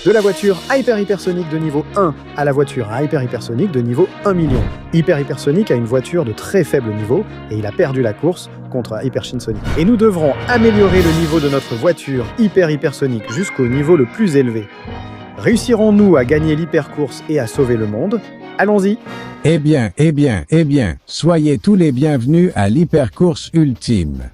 De la voiture hypersonique de niveau 1 à la voiture hypersonique de niveau 1 million. Hypersonic a une voiture de très faible niveau et il a perdu la course contre Hypersonic. Et nous devrons améliorer le niveau de notre voiture hypersonique jusqu'au niveau le plus élevé. Réussirons-nous à gagner l'hypercourse et à sauver le monde? Allons-y! Eh bien, soyez tous les bienvenus à l'hypercourse ultime.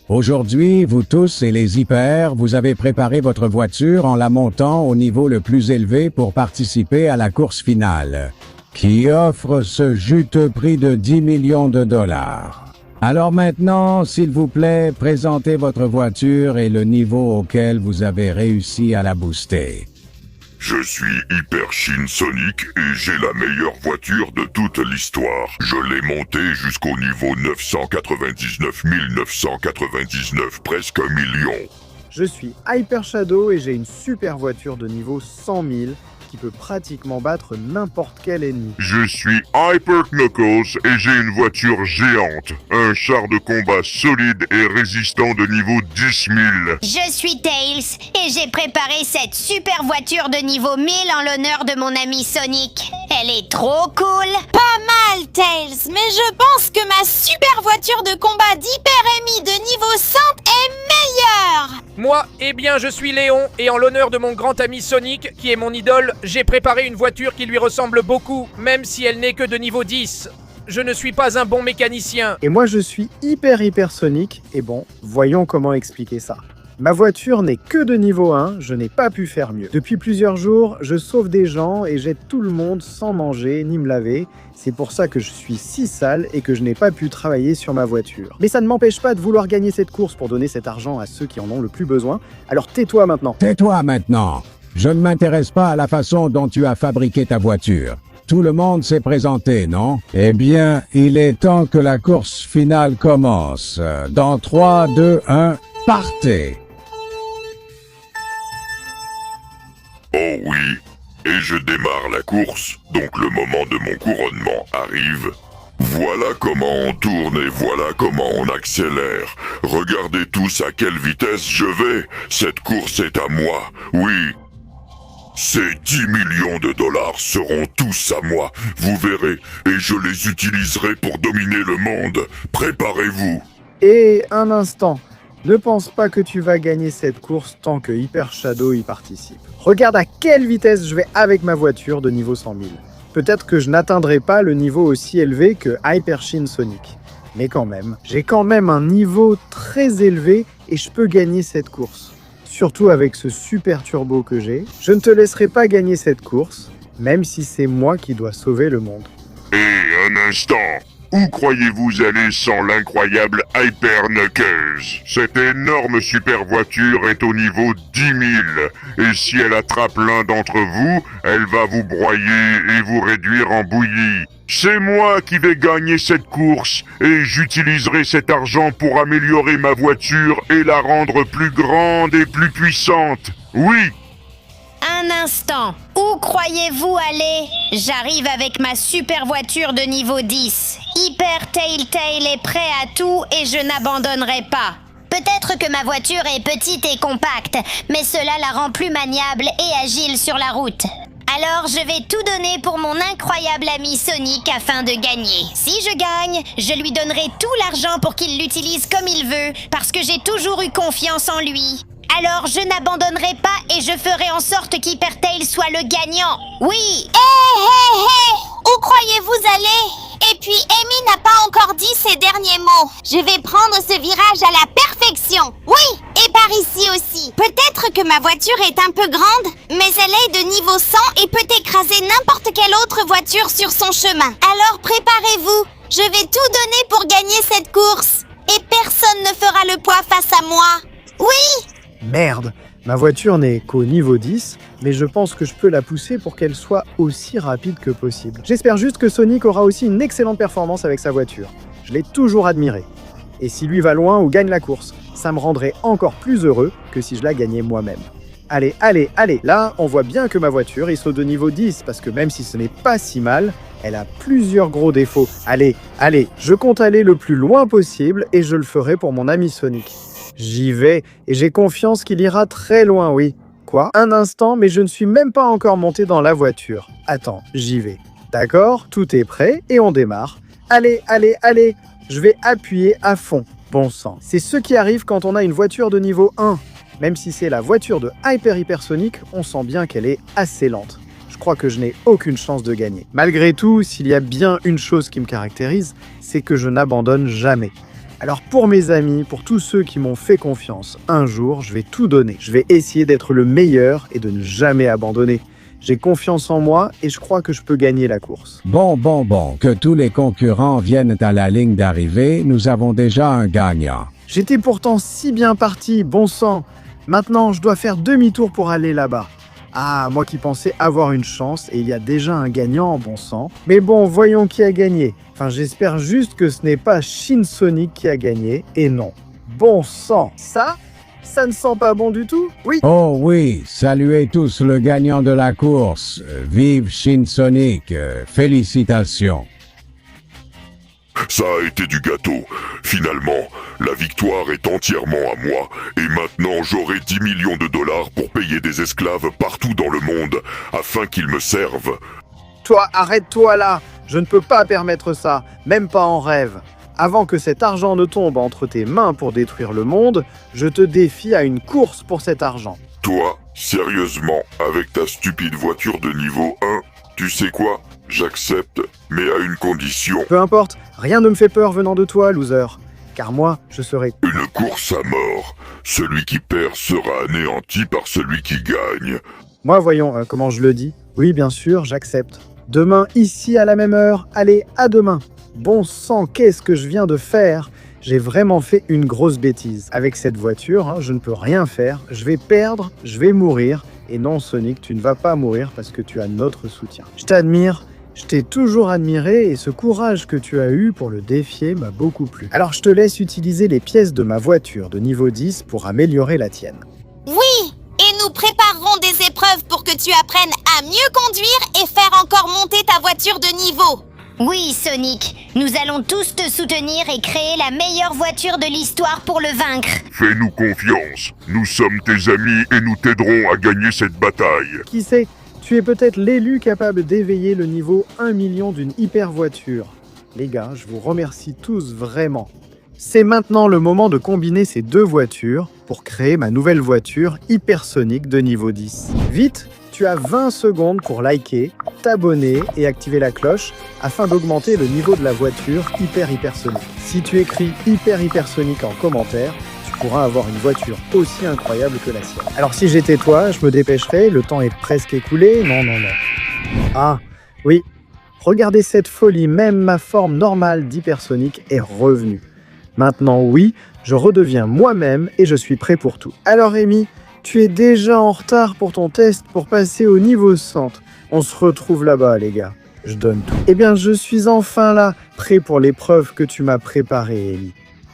Aujourd'hui, vous tous et les hyper, vous avez préparé votre voiture en la montant au niveau le plus élevé pour participer à la course finale, qui offre ce juteux prix de 10 millions de dollars. Alors maintenant, s'il vous plaît, présentez votre voiture et le niveau auquel vous avez réussi à la booster. Je suis Hypersonic et j'ai la meilleure voiture de toute l'histoire. Je l'ai montée jusqu'au niveau 999 999, presque 1 million. Je suis Hyper Shadow et j'ai une super voiture de niveau 100 000 qui peut pratiquement battre n'importe quel ennemi. Je suis Hyper Knuckles et j'ai une voiture géante, un char de combat solide et résistant de niveau 10 000. Je suis Tails et j'ai préparé cette super voiture de niveau 1000 en l'honneur de mon ami Sonic. Elle est trop cool. Pas mal, Tails, mais je pense que ma super voiture de combat d'hyper-Amy de niveau 100 est meilleure. Moi, je suis Léon, et en l'honneur de mon grand ami Sonic, qui est mon idole, j'ai préparé une voiture qui lui ressemble beaucoup, même si elle n'est que de niveau 10. Je ne suis pas un bon mécanicien. Et moi je suis hypersonique, et bon, voyons comment expliquer ça. Ma voiture n'est que de niveau 1, je n'ai pas pu faire mieux. Depuis plusieurs jours, je sauve des gens et j'aide tout le monde sans manger ni me laver. C'est pour ça que je suis si sale et que je n'ai pas pu travailler sur ma voiture. Mais ça ne m'empêche pas de vouloir gagner cette course pour donner cet argent à ceux qui en ont le plus besoin. Alors tais-toi maintenant. Tais-toi maintenant. Je ne m'intéresse pas à la façon dont tu as fabriqué ta voiture. Tout le monde s'est présenté, non? Eh bien, il est temps que la course finale commence. Dans 3, 2, 1, partez! Oh oui, et je démarre la course, donc le moment de mon couronnement arrive. Voilà comment on tourne et voilà comment on accélère. Regardez tous à quelle vitesse je vais. Cette course est à moi, oui. Ces 10 millions de dollars seront tous à moi, vous verrez, et je les utiliserai pour dominer le monde. Préparez-vous. Et un instant, ne pense pas que tu vas gagner cette course tant que Hyper Shadow y participe. Regarde à quelle vitesse je vais avec ma voiture de niveau 100 000. Peut-être que je n'atteindrai pas le niveau aussi élevé que Hypersonic. Mais quand même, j'ai quand même un niveau très élevé et je peux gagner cette course. Surtout avec ce super turbo que j'ai. Je ne te laisserai pas gagner cette course, même si c'est moi qui dois sauver le monde. Et un instant, où croyez-vous aller sans l'incroyable Hyper Knuckles? Cette énorme super voiture est au niveau 10 000, et si elle attrape l'un d'entre vous, elle va vous broyer et vous réduire en bouillie. C'est moi qui vais gagner cette course, et j'utiliserai cet argent pour améliorer ma voiture et la rendre plus grande et plus puissante. Oui! Un instant, où croyez-vous aller? J'arrive avec ma super voiture de niveau 10. Hyper Tail est prêt à tout et je n'abandonnerai pas. Peut-être que ma voiture est petite et compacte, mais cela la rend plus maniable et agile sur la route. Alors je vais tout donner pour mon incroyable ami Sonic afin de gagner. Si je gagne, je lui donnerai tout l'argent pour qu'il l'utilise comme il veut, parce que j'ai toujours eu confiance en lui. Alors je n'abandonnerai pas et je ferai en sorte qu'Hypertail soit le gagnant. Oui! Hé! Où croyez-vous aller? Et puis Amy n'a pas encore dit ses derniers mots. Je vais prendre ce virage à la perfection. Oui! Et par ici aussi. Peut-être que ma voiture est un peu grande, mais elle est de niveau 100 et peut écraser n'importe quelle autre voiture sur son chemin. Alors préparez-vous. Je vais tout donner pour gagner cette course. Et personne ne fera le poids face à moi. Oui! Merde, ma voiture n'est qu'au niveau 10, mais je pense que je peux la pousser pour qu'elle soit aussi rapide que possible. J'espère juste que Sonic aura aussi une excellente performance avec sa voiture. Je l'ai toujours admiré. Et si lui va loin ou gagne la course, ça me rendrait encore plus heureux que si je la gagnais moi-même. Allez, là, on voit bien que ma voiture est saut de niveau 10, parce que même si ce n'est pas si mal, elle a plusieurs gros défauts. Allez, je compte aller le plus loin possible et je le ferai pour mon ami Sonic. J'y vais et j'ai confiance qu'il ira très loin, oui. Quoi? Un instant, mais je ne suis même pas encore monté dans la voiture. Attends, j'y vais. D'accord, tout est prêt et on démarre. Allez, allez, allez, je vais appuyer à fond. Bon sang. C'est ce qui arrive quand on a une voiture de niveau 1. Même si c'est la voiture de Hypersonic, on sent bien qu'elle est assez lente. Je crois que je n'ai aucune chance de gagner. Malgré tout, s'il y a bien une chose qui me caractérise, c'est que je n'abandonne jamais. Alors pour mes amis, pour tous ceux qui m'ont fait confiance, un jour, je vais tout donner. Je vais essayer d'être le meilleur et de ne jamais abandonner. J'ai confiance en moi et je crois que je peux gagner la course. Bon, que tous les concurrents viennent à la ligne d'arrivée, nous avons déjà un gagnant. J'étais pourtant si bien parti, bon sang. Maintenant, je dois faire demi-tour pour aller là-bas. Ah, moi qui pensais avoir une chance, et il y a déjà un gagnant, bon sang. Mais bon, voyons qui a gagné. Enfin, j'espère juste que ce n'est pas Shinsonic qui a gagné, et non. Bon sang. Ça ne sent pas bon du tout? Oui. Oh oui, saluez tous le gagnant de la course. Vive Shinsonic, félicitations. Ça a été du gâteau. Finalement, la victoire est entièrement à moi. Et maintenant, j'aurai 10 millions de dollars pour payer des esclaves partout dans le monde, afin qu'ils me servent. Toi, arrête-toi là. Je ne peux pas permettre ça, même pas en rêve. Avant que cet argent ne tombe entre tes mains pour détruire le monde, je te défie à une course pour cet argent. Toi, sérieusement, avec ta stupide voiture de niveau 1, tu sais quoi? J'accepte, mais à une condition. Peu importe, rien ne me fait peur venant de toi, loser. Car moi, je serai... Une course à mort. Celui qui perd sera anéanti par celui qui gagne. Moi, voyons, comment je le dis? Oui, bien sûr, j'accepte. Demain, ici, à la même heure. Allez, à demain. Bon sang, qu'est-ce que je viens de faire? J'ai vraiment fait une grosse bêtise. Avec cette voiture, je ne peux rien faire. Je vais perdre, je vais mourir. Et non, Sonic, tu ne vas pas mourir parce que tu as notre soutien. Je t'admire. Je t'ai toujours admiré et ce courage que tu as eu pour le défier m'a beaucoup plu. Alors je te laisse utiliser les pièces de ma voiture de niveau 10 pour améliorer la tienne. Oui, et nous préparerons des épreuves pour que tu apprennes à mieux conduire et faire encore monter ta voiture de niveau. Oui, Sonic, nous allons tous te soutenir et créer la meilleure voiture de l'histoire pour le vaincre. Fais-nous confiance. Nous sommes tes amis et nous t'aiderons à gagner cette bataille. Qui sait? Tu es peut-être l'élu capable d'éveiller le niveau 1 million d'une hyper voiture. Les gars, je vous remercie tous vraiment. C'est maintenant le moment de combiner ces deux voitures pour créer ma nouvelle voiture hypersonique de niveau 10. Vite, tu as 20 secondes pour liker, t'abonner et activer la cloche afin d'augmenter le niveau de la voiture hypersonique. Si tu écris hypersonique en commentaire, pourra avoir une voiture aussi incroyable que la sienne. Alors si j'étais toi, je me dépêcherais, le temps est presque écoulé, non. Ah, oui, regardez cette folie, même ma forme normale d'hypersonique est revenue. Maintenant oui, je redeviens moi-même et je suis prêt pour tout. Alors Amy, tu es déjà en retard pour ton test pour passer au niveau 100. On se retrouve là-bas les gars, je donne tout. Eh bien je suis enfin là, prêt pour l'épreuve que tu m'as préparée Amy.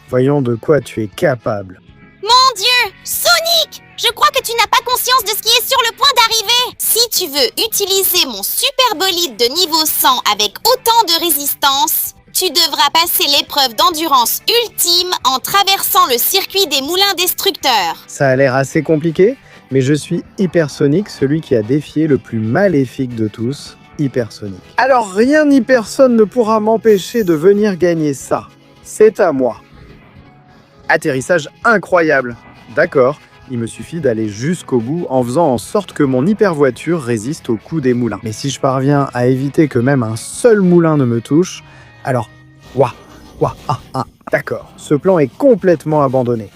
Voyons de quoi tu es capable. Mon Dieu, Sonic! Je crois que tu n'as pas conscience de ce qui est sur le point d'arriver. Si tu veux utiliser mon super bolide de niveau 100 avec autant de résistance, tu devras passer l'épreuve d'endurance ultime en traversant le circuit des moulins destructeurs. Ça a l'air assez compliqué, mais je suis Hypersonic, celui qui a défié le plus maléfique de tous, Hypersonic. Alors rien ni personne ne pourra m'empêcher de venir gagner ça. C'est à moi. Atterrissage incroyable. D'accord, il me suffit d'aller jusqu'au bout en faisant en sorte que mon hypervoiture résiste aux coups des moulins. Mais si je parviens à éviter que même un seul moulin ne me touche, alors, d'accord. Ce plan est complètement abandonné.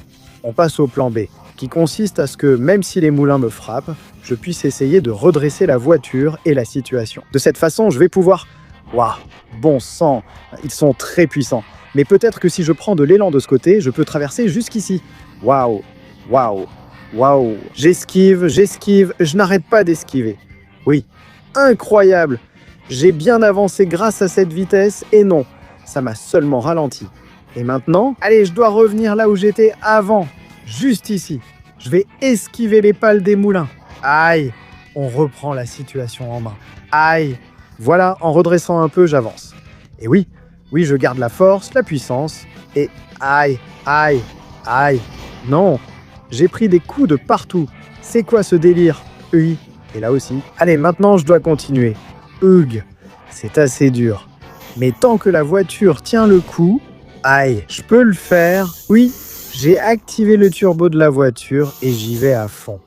On passe au plan B, qui consiste à ce que même si les moulins me frappent, je puisse essayer de redresser la voiture et la situation. De cette façon, je vais pouvoir... Bon sang, ils sont très puissants. Mais peut-être que si je prends de l'élan de ce côté, je peux traverser jusqu'ici. Waouh. J'esquive, je n'arrête pas d'esquiver. Oui, incroyable. J'ai bien avancé grâce à cette vitesse et non, ça m'a seulement ralenti. Et maintenant, allez, je dois revenir là où j'étais avant, juste ici. Je vais esquiver les pales des moulins. Aïe, on reprend la situation en main. Aïe, voilà, en redressant un peu, j'avance. Et oui, je garde la force, la puissance, et aïe, non, j'ai pris des coups de partout. C'est quoi ce délire? Oui, et là aussi. Allez, maintenant je dois continuer. Hug, c'est assez dur. Mais tant que la voiture tient le coup, aïe, je peux le faire. Oui, j'ai activé le turbo de la voiture et j'y vais à fond.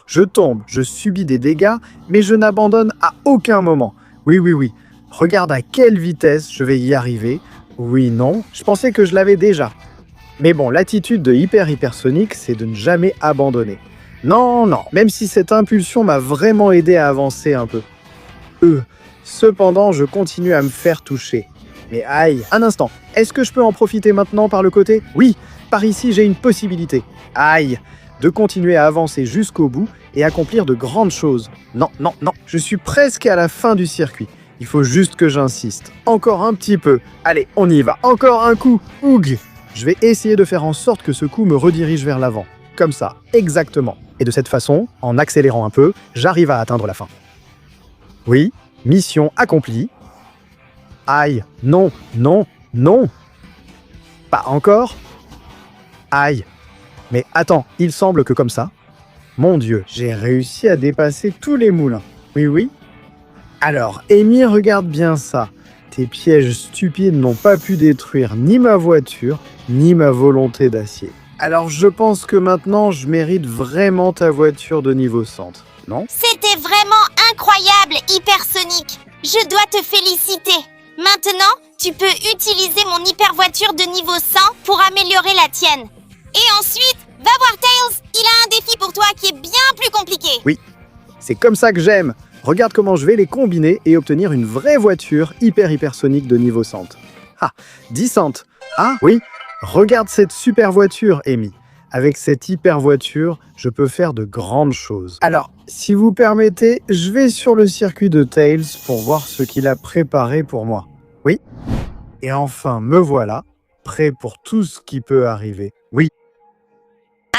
Je tombe, je subis des dégâts, mais je n'abandonne à aucun moment. Oui. Regarde à quelle vitesse je vais y arriver. Oui, non, je pensais que je l'avais déjà. Mais bon, l'attitude de hypersonique, c'est de ne jamais abandonner. Non, même si cette impulsion m'a vraiment aidé à avancer un peu. Cependant, je continue à me faire toucher. Mais aïe, un instant, est-ce que je peux en profiter maintenant par le côté? Oui, par ici j'ai une possibilité. Aïe, de continuer à avancer jusqu'au bout et accomplir de grandes choses. Non, je suis presque à la fin du circuit. Il faut juste que j'insiste. Encore un petit peu. Allez, on y va. Encore un coup. Oug. Je vais essayer de faire en sorte que ce coup me redirige vers l'avant. Comme ça, exactement. Et de cette façon, en accélérant un peu, j'arrive à atteindre la fin. Oui, mission accomplie. Aïe, non. Pas encore. Aïe. Mais attends, il semble que comme ça... Mon Dieu, j'ai réussi à dépasser tous les moulins. Oui. Alors, Amy, regarde bien ça. Tes pièges stupides n'ont pas pu détruire ni ma voiture, ni ma volonté d'acier. Alors je pense que maintenant, je mérite vraiment ta voiture de niveau 100, non? C'était vraiment incroyable, Hypersonic. Je dois te féliciter. Maintenant, tu peux utiliser mon hyper-voiture de niveau 100 pour améliorer la tienne. Et ensuite, va voir Tails, il a un défi pour toi qui est bien plus compliqué. Oui, c'est comme ça que j'aime. Regarde comment je vais les combiner et obtenir une vraie voiture hypersonique de niveau 100. Ah, 10 cents. Ah oui, regarde cette super voiture, Amy. Avec cette hyper voiture, je peux faire de grandes choses. Alors, si vous permettez, je vais sur le circuit de Tails pour voir ce qu'il a préparé pour moi. Oui. Et enfin, me voilà, prêt pour tout ce qui peut arriver. Oui.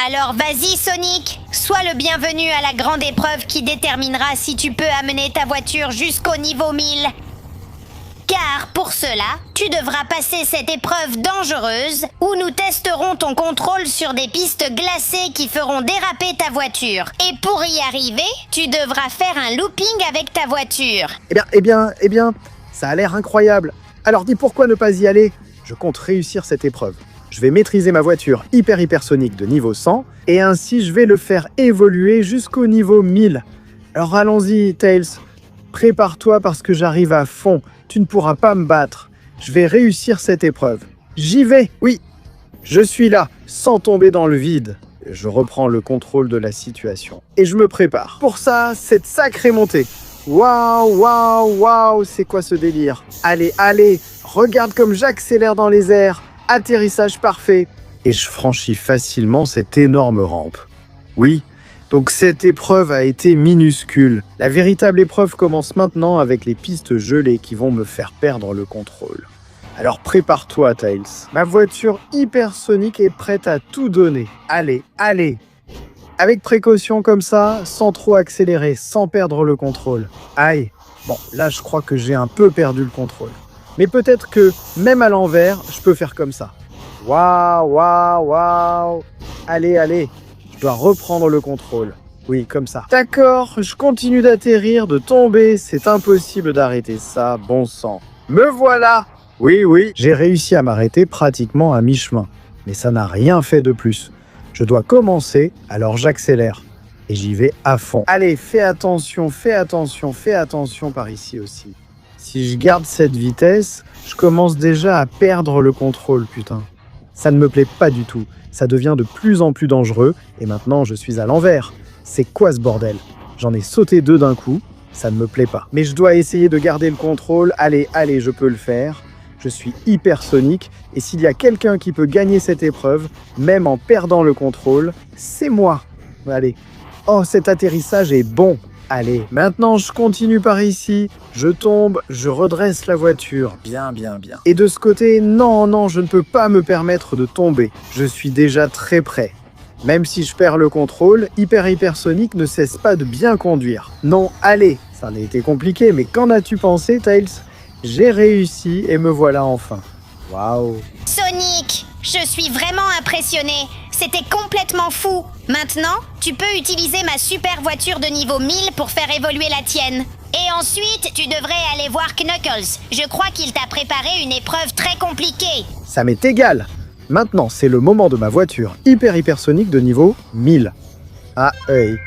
Alors vas-y Sonic, sois le bienvenu à la grande épreuve qui déterminera si tu peux amener ta voiture jusqu'au niveau 1000. Car pour cela, tu devras passer cette épreuve dangereuse où nous testerons ton contrôle sur des pistes glacées qui feront déraper ta voiture. Et pour y arriver, tu devras faire un looping avec ta voiture. Eh bien, ça a l'air incroyable. Alors dis pourquoi ne pas y aller? Je compte réussir cette épreuve. Je vais maîtriser ma voiture hypersonique de niveau 100 et ainsi je vais le faire évoluer jusqu'au niveau 1000. Alors allons-y, Tails. Prépare-toi parce que j'arrive à fond. Tu ne pourras pas me battre. Je vais réussir cette épreuve. J'y vais, oui. Je suis là, sans tomber dans le vide. Je reprends le contrôle de la situation. Et je me prépare. Pour ça, cette sacrée montée. Waouh, c'est quoi ce délire? Allez, regarde comme j'accélère dans les airs. Atterrissage parfait. Et je franchis facilement cette énorme rampe. Oui, donc cette épreuve a été minuscule. La véritable épreuve commence maintenant avec les pistes gelées qui vont me faire perdre le contrôle. Alors prépare-toi, Tails. Ma voiture hypersonique est prête à tout donner. Allez. Avec précaution comme ça, sans trop accélérer, sans perdre le contrôle. Aïe. Bon, là je crois que j'ai un peu perdu le contrôle. Mais peut-être que, même à l'envers, je peux faire comme ça. Waouh. Allez. Je dois reprendre le contrôle. Oui, comme ça. D'accord, je continue d'atterrir, de tomber. C'est impossible d'arrêter ça, bon sang. Me voilà. Oui, j'ai réussi à m'arrêter pratiquement à mi-chemin. Mais ça n'a rien fait de plus. Je dois commencer, alors j'accélère. Et j'y vais à fond. Allez, fais attention par ici aussi. Si je garde cette vitesse, je commence déjà à perdre le contrôle, putain. Ça ne me plaît pas du tout. Ça devient de plus en plus dangereux, et maintenant je suis à l'envers. C'est quoi ce bordel? J'en ai sauté 2 d'un coup, ça ne me plaît pas. Mais je dois essayer de garder le contrôle. Allez, je peux le faire. Je suis hypersonique, et s'il y a quelqu'un qui peut gagner cette épreuve, même en perdant le contrôle, c'est moi. Allez. Oh, cet atterrissage est bon. Allez, maintenant je continue par ici, je tombe, je redresse la voiture, bien. Et de ce côté, non, je ne peux pas me permettre de tomber, je suis déjà très près. Même si je perds le contrôle, hypersonique ne cesse pas de bien conduire. Non, allez, ça a été compliqué, mais qu'en as-tu pensé, Tails? J'ai réussi et me voilà enfin. Waouh. Sonic, je suis vraiment impressionné. C'était complètement fou. Maintenant, tu peux utiliser ma super voiture de niveau 1000 pour faire évoluer la tienne. Et ensuite, tu devrais aller voir Knuckles. Je crois qu'il t'a préparé une épreuve très compliquée. Ça m'est égal. Maintenant, c'est le moment de ma voiture hypersonique de niveau 1000. Ah, hey.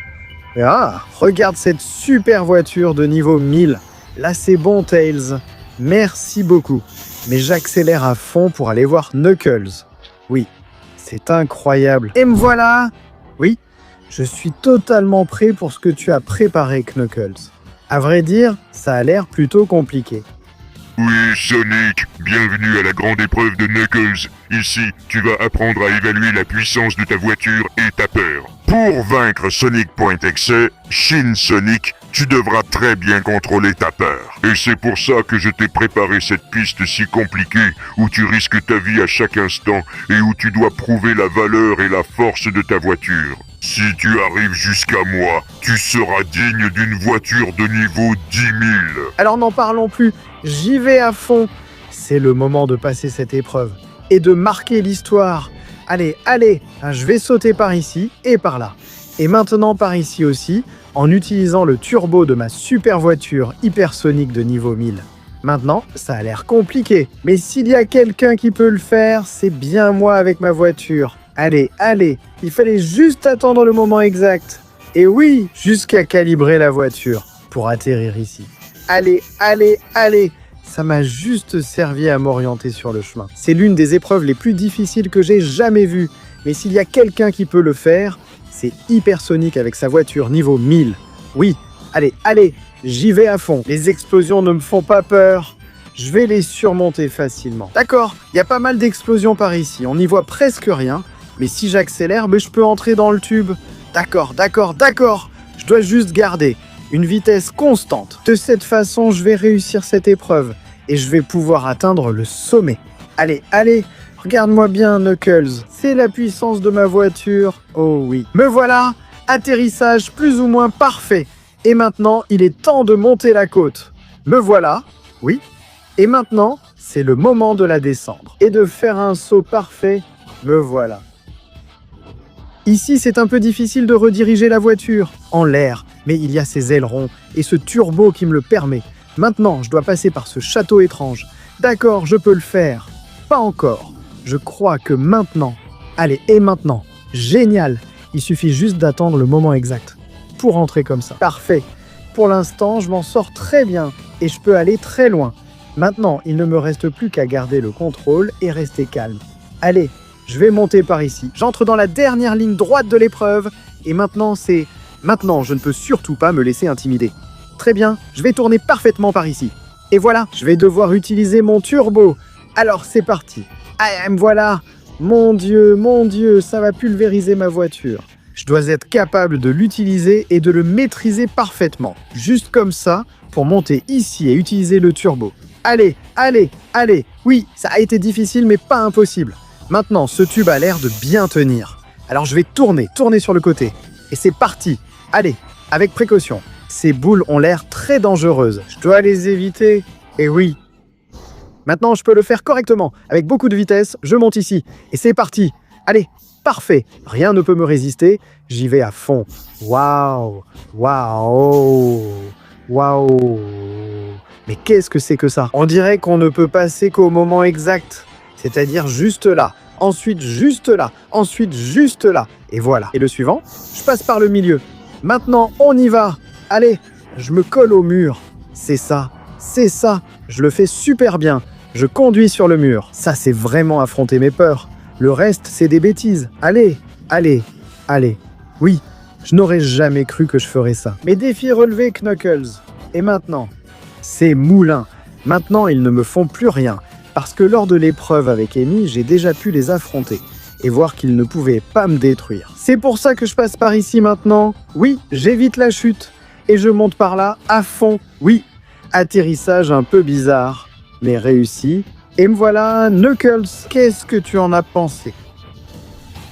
Ah, regarde cette super voiture de niveau 1000. Là, c'est bon, Tails. Merci beaucoup. Mais j'accélère à fond pour aller voir Knuckles. Oui, c'est incroyable. Et me voilà. Oui, je suis totalement prêt pour ce que tu as préparé, Knuckles. À vrai dire, ça a l'air plutôt compliqué. Oui, Sonic, bienvenue à la grande épreuve de Knuckles. Ici, tu vas apprendre à évaluer la puissance de ta voiture et ta peur. Pour vaincre Sonic.exe, Shin Sonic, tu devras très bien contrôler ta peur. Et c'est pour ça que je t'ai préparé cette piste si compliquée, où tu risques ta vie à chaque instant et où tu dois prouver la valeur et la force de ta voiture. Si tu arrives jusqu'à moi, tu seras digne d'une voiture de niveau 10 000. Alors n'en parlons plus, j'y vais à fond. C'est le moment de passer cette épreuve et de marquer l'histoire. Allez, allez, je vais sauter par ici et par là. Et maintenant par ici aussi, en utilisant le turbo de ma super voiture hypersonique de niveau 1000. Maintenant, ça a l'air compliqué, mais s'il y a quelqu'un qui peut le faire, c'est bien moi avec ma voiture. Allez, allez, il fallait juste attendre le moment exact. Et oui, jusqu'à calibrer la voiture pour atterrir ici. Allez, allez, allez, ça m'a juste servi à m'orienter sur le chemin. C'est l'une des épreuves les plus difficiles que j'ai jamais vues. Mais s'il y a quelqu'un qui peut le faire, c'est Hypersonic avec sa voiture niveau 1000. Oui, allez, allez, j'y vais à fond. Les explosions ne me font pas peur. Je vais les surmonter facilement. D'accord, il y a pas mal d'explosions par ici. On n'y voit presque rien. Mais si j'accélère, je peux entrer dans le tube. D'accord, d'accord, d'accord. Je dois juste garder une vitesse constante. De cette façon, je vais réussir cette épreuve. Et je vais pouvoir atteindre le sommet. Allez, allez, regarde-moi bien, Knuckles. C'est la puissance de ma voiture. Oh oui. Me voilà. Atterrissage plus ou moins parfait. Et maintenant, il est temps de monter la côte. Me voilà. Oui. Et maintenant, c'est le moment de la descendre. Et de faire un saut parfait. Me voilà. Ici, c'est un peu difficile de rediriger la voiture en l'air, mais il y a ces ailerons et ce turbo qui me le permet. Maintenant, je dois passer par ce château étrange. D'accord, je peux le faire. Pas encore. Je crois que maintenant... Allez, et maintenant. Génial. Il suffit juste d'attendre le moment exact pour entrer comme ça. Parfait. Pour l'instant, je m'en sors très bien et je peux aller très loin. Maintenant, il ne me reste plus qu'à garder le contrôle et rester calme. Allez. Je vais monter par ici. J'entre dans la dernière ligne droite de l'épreuve. Et maintenant, c'est... Maintenant, je ne peux surtout pas me laisser intimider. Très bien, je vais tourner parfaitement par ici. Et voilà, je vais devoir utiliser mon turbo. Alors, c'est parti. Ah, me voilà. Mon Dieu, ça va pulvériser ma voiture. Je dois être capable de l'utiliser et de le maîtriser parfaitement. Juste comme ça, pour monter ici et utiliser le turbo. Allez, allez, allez. Oui, ça a été difficile, mais pas impossible. Maintenant, ce tube a l'air de bien tenir. Alors je vais tourner sur le côté. Et c'est parti. Allez, avec précaution. Ces boules ont l'air très dangereuses. Je dois les éviter. Et oui. Maintenant, je peux le faire correctement. Avec beaucoup de vitesse, je monte ici. Et c'est parti. Allez, parfait. Rien ne peut me résister. J'y vais à fond. Waouh. Waouh. Waouh. Mais qu'est-ce que c'est que ça? On dirait qu'on ne peut passer qu'au moment exact. C'est-à-dire juste là, ensuite juste là, ensuite juste là. Et voilà. Et le suivant, je passe par le milieu. Maintenant, on y va. Allez, je me colle au mur. C'est ça, je le fais super bien. Je conduis sur le mur. Ça, c'est vraiment affronter mes peurs. Le reste, c'est des bêtises. Allez, allez, allez. Oui, je n'aurais jamais cru que je ferais ça. Mes défis relevés, Knuckles. Et maintenant, ces moulins. Maintenant, ils ne me font plus rien. Parce que lors de l'épreuve avec Amy, j'ai déjà pu les affronter et voir qu'ils ne pouvaient pas me détruire. C'est pour ça que je passe par ici maintenant. Oui, j'évite la chute et je monte par là à fond. Oui, atterrissage un peu bizarre, mais réussi. Et me voilà, Knuckles, qu'est-ce que tu en as pensé?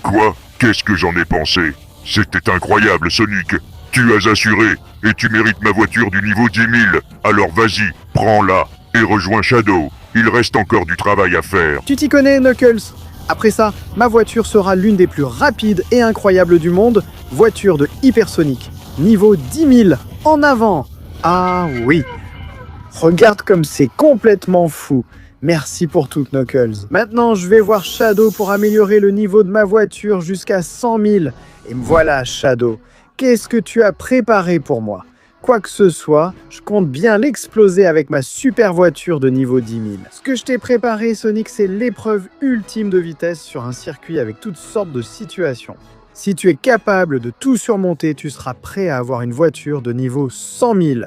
Quoi? Qu'est-ce que j'en ai pensé? C'était incroyable, Sonic. Tu as assuré et tu mérites ma voiture du niveau 10 000. Alors vas-y, prends-la et rejoins Shadow. Il reste encore du travail à faire. Tu t'y connais, Knuckles? Après ça, ma voiture sera l'une des plus rapides et incroyables du monde, voiture de hypersonique. Niveau 10 000, en avant. Ah oui. Regarde comme c'est complètement fou. Merci pour tout, Knuckles. Maintenant, je vais voir Shadow pour améliorer le niveau de ma voiture jusqu'à 100 000. Et me voilà, Shadow. Qu'est-ce que tu as préparé pour moi? Quoi que ce soit, je compte bien l'exploser avec ma super voiture de niveau 10 000. Ce que je t'ai préparé, Sonic, c'est l'épreuve ultime de vitesse sur un circuit avec toutes sortes de situations. Si tu es capable de tout surmonter, tu seras prêt à avoir une voiture de niveau 100 000.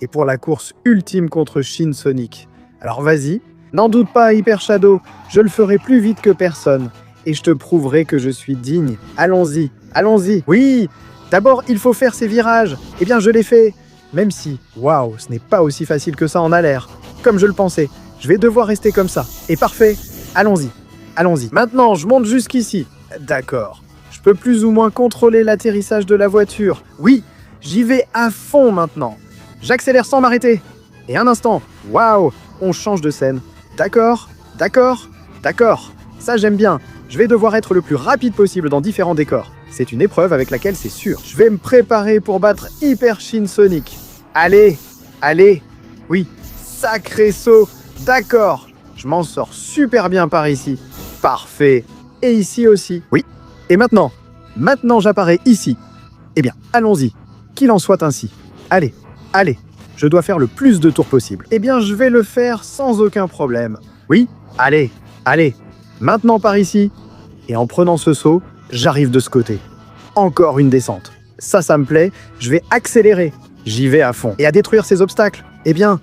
Et pour la course ultime contre Shin Sonic. Alors vas-y, n'en doute pas, Hyper Shadow, je le ferai plus vite que personne. Et je te prouverai que je suis digne. Allons-y, allons-y. Oui, d'abord, il faut faire ces virages. Eh bien, je l'ai fait. Même si, waouh, ce n'est pas aussi facile que ça en a l'air. Comme je le pensais, je vais devoir rester comme ça. Et parfait, allons-y, allons-y. Maintenant, je monte jusqu'ici. D'accord. Je peux plus ou moins contrôler l'atterrissage de la voiture. Oui, j'y vais à fond maintenant. J'accélère sans m'arrêter. Et un instant, waouh, on change de scène. D'accord, d'accord, d'accord. Ça, j'aime bien. Je vais devoir être le plus rapide possible dans différents décors. C'est une épreuve avec laquelle c'est sûr. Je vais me préparer pour battre Hyper Shin Sonic. Allez, allez. Oui, sacré saut. D'accord. Je m'en sors super bien par ici. Parfait. Et ici aussi. Oui. Et maintenant j'apparais ici. Eh bien, allons-y. Qu'il en soit ainsi. Allez, allez. Je dois faire le plus de tours possible. Eh bien, je vais le faire sans aucun problème. Oui, allez, allez. Maintenant par ici. Et en prenant ce saut, j'arrive de ce côté. Encore une descente. Ça me plaît. Je vais accélérer. J'y vais à fond. Et à détruire ces obstacles. Eh bien,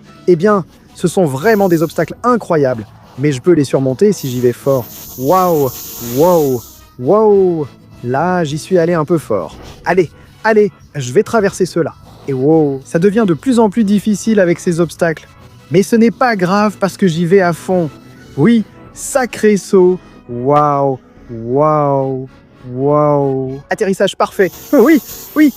ce sont vraiment des obstacles incroyables. Mais je peux les surmonter si j'y vais fort. Waouh, waouh, waouh. Là, j'y suis allé un peu fort. Allez, allez, je vais traverser cela. Et wow, ça devient de plus en plus difficile avec ces obstacles. Mais ce n'est pas grave parce que j'y vais à fond. Oui, sacré saut. Waouh, waouh, waouh. Atterrissage parfait. Oui, oui.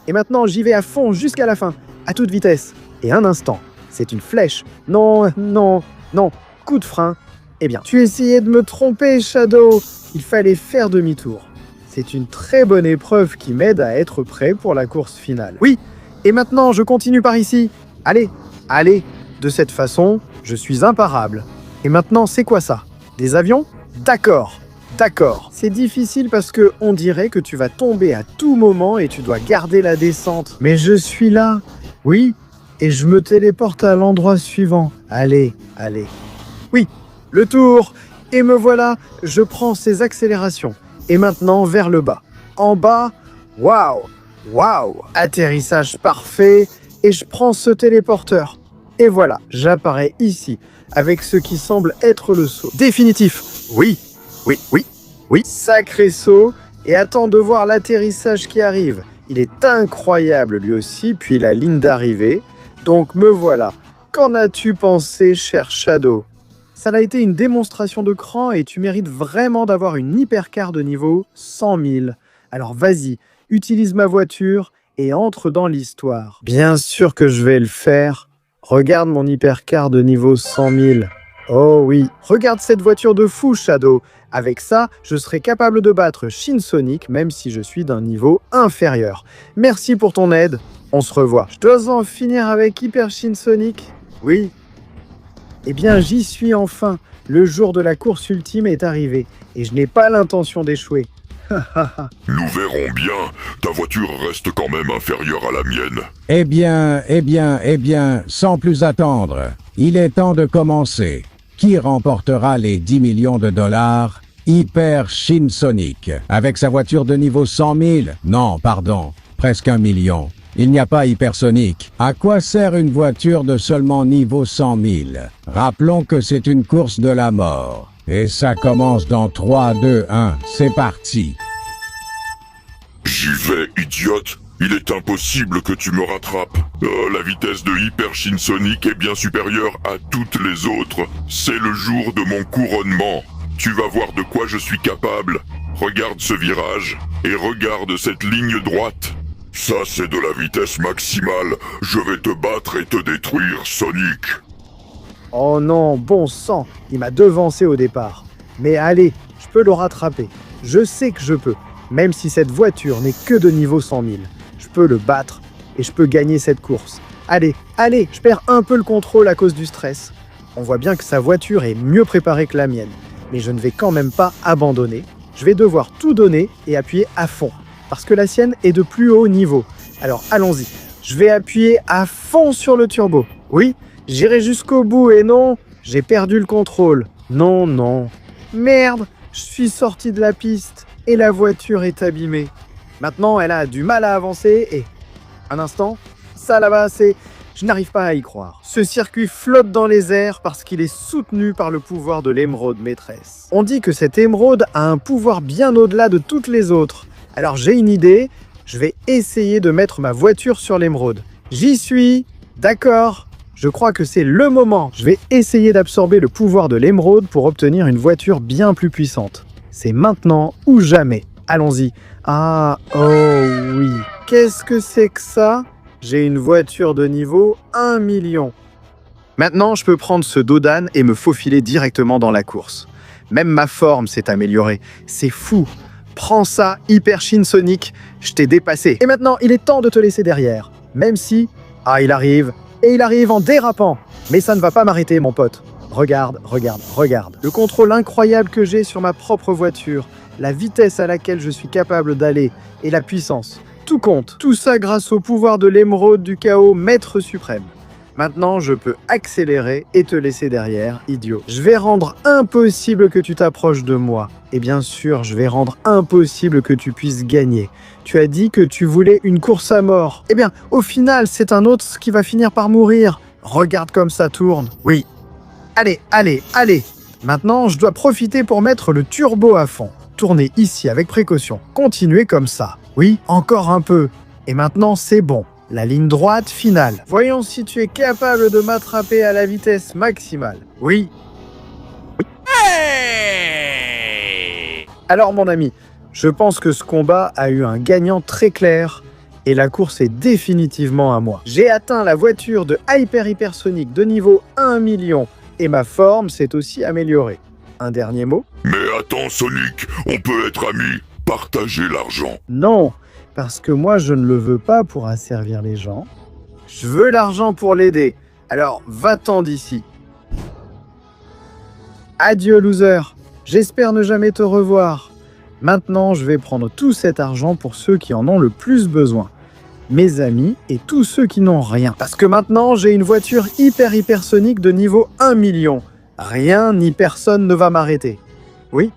Et maintenant, j'y vais à fond jusqu'à la fin, à toute vitesse. Et un instant, c'est une flèche. Non, non, non. Coup de frein. Eh bien, tu essayais de me tromper, Shadow. Il fallait faire demi-tour. C'est une très bonne épreuve qui m'aide à être prêt pour la course finale. Oui, et maintenant, je continue par ici. Allez, allez. De cette façon, je suis imparable. Et maintenant, c'est quoi ça? Des avions? D'accord, d'accord. C'est difficile parce que on dirait que tu vas tomber à tout moment et tu dois garder la descente. Mais je suis là. Oui, et je me téléporte à l'endroit suivant. Allez, allez. Oui, le tour. Et me voilà, je prends ces accélérations. Et maintenant, vers le bas. En bas, waouh, waouh. Atterrissage parfait. Et je prends ce téléporteur. Et voilà, j'apparais ici, avec ce qui semble être le saut. Définitif. Oui, oui, oui, oui. Sacré saut. Et attends de voir l'atterrissage qui arrive. Il est incroyable lui aussi, puis la ligne d'arrivée. Donc me voilà. Qu'en as-tu pensé, cher Shadow? Ça a été une démonstration de cran et tu mérites vraiment d'avoir une hypercar de niveau 100 000. Alors vas-y, utilise ma voiture et entre dans l'histoire. Bien sûr que je vais le faire. Regarde mon hypercar de niveau 100 000. Oh oui, regarde cette voiture de fou, Shadow. Avec ça, je serai capable de battre Shin Sonic même si je suis d'un niveau inférieur. Merci pour ton aide. On se revoit. Je dois en finir avec Hyper Shin Sonic. Oui. Eh bien, j'y suis enfin. Le jour de la course ultime est arrivé. Et je n'ai pas l'intention d'échouer. Nous verrons bien. Ta voiture reste quand même inférieure à la mienne. Eh bien, sans plus attendre, il est temps de commencer. Qui remportera les 10 millions de dollars? Hyper Shin Sonic. Avec sa voiture de niveau 100 000? Non, pardon, presque 1 million. Il n'y a pas Hypersonic. À quoi sert une voiture de seulement niveau 100 000? Rappelons que c'est une course de la mort. Et ça commence dans 3, 2, 1, c'est parti. J'y vais, idiote. Il est impossible que tu me rattrapes. La vitesse de Hyper Shin Sonic est bien supérieure à toutes les autres. C'est le jour de mon couronnement. Tu vas voir de quoi je suis capable. Regarde ce virage et regarde cette ligne droite. Ça, c'est de la vitesse maximale. Je vais te battre et te détruire, Sonic. Oh non, bon sang, il m'a devancé au départ. Mais allez, Je peux le rattraper. Je sais que je peux. Même si cette voiture n'est que de niveau 100 000. Je peux le battre et je peux gagner cette course. Allez, je perds un peu le contrôle à cause du stress. On voit bien que sa voiture est mieux préparée que la mienne. Mais je ne vais quand même pas abandonner. Je vais devoir tout donner et appuyer à fond. Parce que la sienne est de plus haut niveau. Alors allons-y. Je vais appuyer à fond sur le turbo. Oui, j'irai jusqu'au bout et non, j'ai perdu le contrôle. Non. Merde, je suis sorti de la piste et la voiture est abîmée. Maintenant, elle a du mal à avancer et... Un instant, ça là-bas, c'est... Je n'arrive pas à y croire. Ce circuit flotte dans les airs parce qu'il est soutenu par le pouvoir de l'émeraude maîtresse. On dit que cette émeraude a un pouvoir bien au-delà de toutes les autres. Alors j'ai une idée, je vais essayer de mettre ma voiture sur l'émeraude. J'y suis, d'accord. Je crois que c'est le moment. Je vais essayer d'absorber le pouvoir de l'émeraude pour obtenir une voiture bien plus puissante. C'est maintenant ou jamais. Allons-y. Ah, oh oui. Qu'est-ce que c'est que ça ? J'ai une voiture de niveau 1 million. Maintenant, je peux prendre ce dos d'âne et me faufiler directement dans la course. Même ma forme s'est améliorée. C'est fou. Prends ça, Hyper Shin Sonic. Je t'ai dépassé. Et maintenant, il est temps de te laisser derrière. Même si... Ah, il arrive. Et il arrive en dérapant. Mais ça ne va pas m'arrêter, mon pote. Regarde. Le contrôle incroyable que j'ai sur ma propre voiture, la vitesse à laquelle je suis capable d'aller et la puissance. Tout compte. Tout ça grâce au pouvoir de l'émeraude du chaos, maître suprême. Maintenant, je peux accélérer et te laisser derrière, idiot. Je vais rendre impossible que tu t'approches de moi. Et bien sûr, je vais rendre impossible que tu puisses gagner. Tu as dit que tu voulais une course à mort. Eh bien, au final, c'est un autre qui va finir par mourir. Regarde comme ça tourne. Oui. Allez. Maintenant, je dois profiter pour mettre le turbo à fond. Tournez ici avec précaution. Continuez comme ça. Oui, encore un peu. Et maintenant, c'est bon. La ligne droite finale. Voyons si tu es capable de m'attraper à la vitesse maximale. Oui. Alors mon ami, je pense que ce combat a eu un gagnant très clair et la course est définitivement à moi. J'ai atteint la voiture de Hypersonic de niveau 1 million et ma forme s'est aussi améliorée. Un dernier mot ? Mais attends Sonic, on peut être amis, partager l'argent. Non, parce que moi je ne le veux pas pour asservir les gens. Je veux l'argent pour l'aider. Alors va-t'en d'ici. Adieu loser. J'espère ne jamais te revoir. Maintenant, je vais prendre tout cet argent pour ceux qui en ont le plus besoin. Mes amis et tous ceux qui n'ont rien. Parce que maintenant, j'ai une voiture hypersonique de niveau 1 million. Rien ni personne ne va m'arrêter. Oui ?